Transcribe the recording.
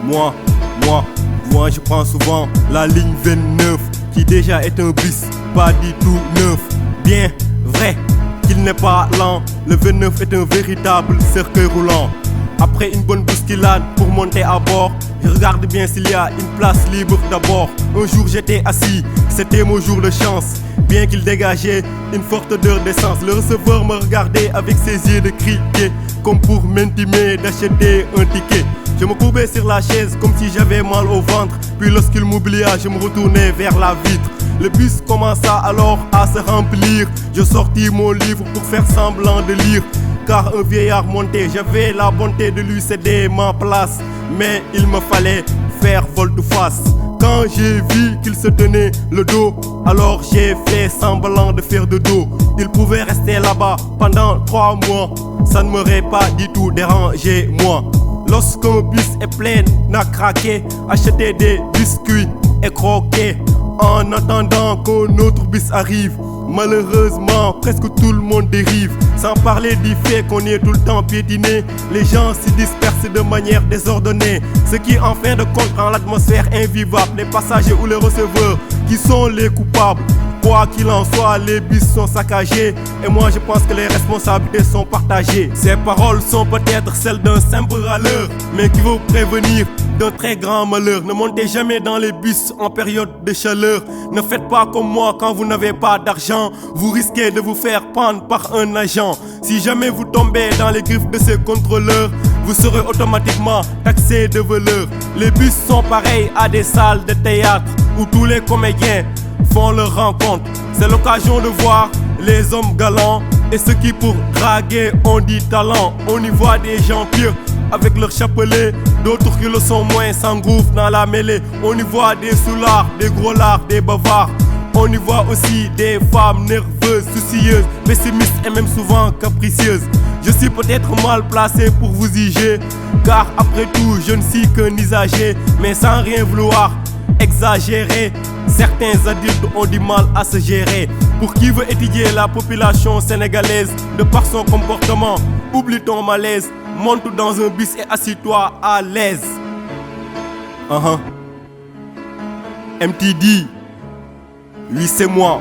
Moi, je prends souvent la ligne 29 qui déjà est un bis, pas du tout neuf. Bien vrai qu'il n'est pas lent, le 29 est un véritable cercueil roulant. Après une bonne bousculade pour monter à bord, je regarde bien s'il y a une place libre d'abord. Un jour j'étais assis, c'était mon jour de chance. Bien qu'il dégageait une forte odeur d'essence, le receveur me regardait avec ses yeux de criquet, comme pour m'intimer d'acheter un ticket. Je me courbais sur la chaise comme si j'avais mal au ventre. Puis lorsqu'il m'oublia, je me retournais vers la vitre. Le bus commença alors à se remplir. Je sortis mon livre pour faire semblant de lire, car un vieillard montait, j'avais la bonté de lui céder ma place. Mais il me fallait faire volte-face. Quand j'ai vu qu'il se tenait le dos, alors j'ai fait semblant de faire de dos. Il pouvait rester là-bas pendant 3 mois, ça ne m'aurait pas du tout dérangé moi. Lorsqu'un bus est plein à craquer, acheter des biscuits et croquer en attendant qu'un autre bus arrive. Malheureusement, presque tout le monde dérive. Sans parler du fait qu'on est tout le temps piétiné, les gens s'y dispersent de manière désordonnée, ce qui en fin de compte rend l'atmosphère invivable. Les passagers ou les receveurs qui sont les coupables. Quoi qu'il en soit, les bus sont saccagés, et moi je pense que les responsabilités sont partagées. Ces paroles sont peut-être celles d'un simple râleur, mais qui veut prévenir d'un très grand malheur. Ne montez jamais dans les bus en période de chaleur. Ne faites pas comme moi quand vous n'avez pas d'argent. Vous risquez de vous faire prendre par un agent. Si jamais vous tombez dans les griffes de ces contrôleurs, vous serez automatiquement taxé de voleur. Les bus sont pareils à des salles de théâtre où tous les comédiens font leur rencontre. C'est l'occasion de voir les hommes galants et ceux qui pour draguer ont du talent. On y voit des gens pieux avec leur chapelet, d'autres qui le sont moins s'engouffrent dans la mêlée. On y voit des soulards, des gros lards, des bavards. On y voit aussi des femmes nerveuses, soucieuses, pessimistes et même souvent capricieuses. Je suis peut-être mal placé pour vous juger, car après tout je ne suis qu'un usager. Mais sans rien vouloir exagérer, certains adultes ont du mal à se gérer. Pour qui veut étudier la population sénégalaise, de par son comportement, oublie ton malaise. Monte dans un bus et assis-toi à l'aise. MTD, lui c'est moi.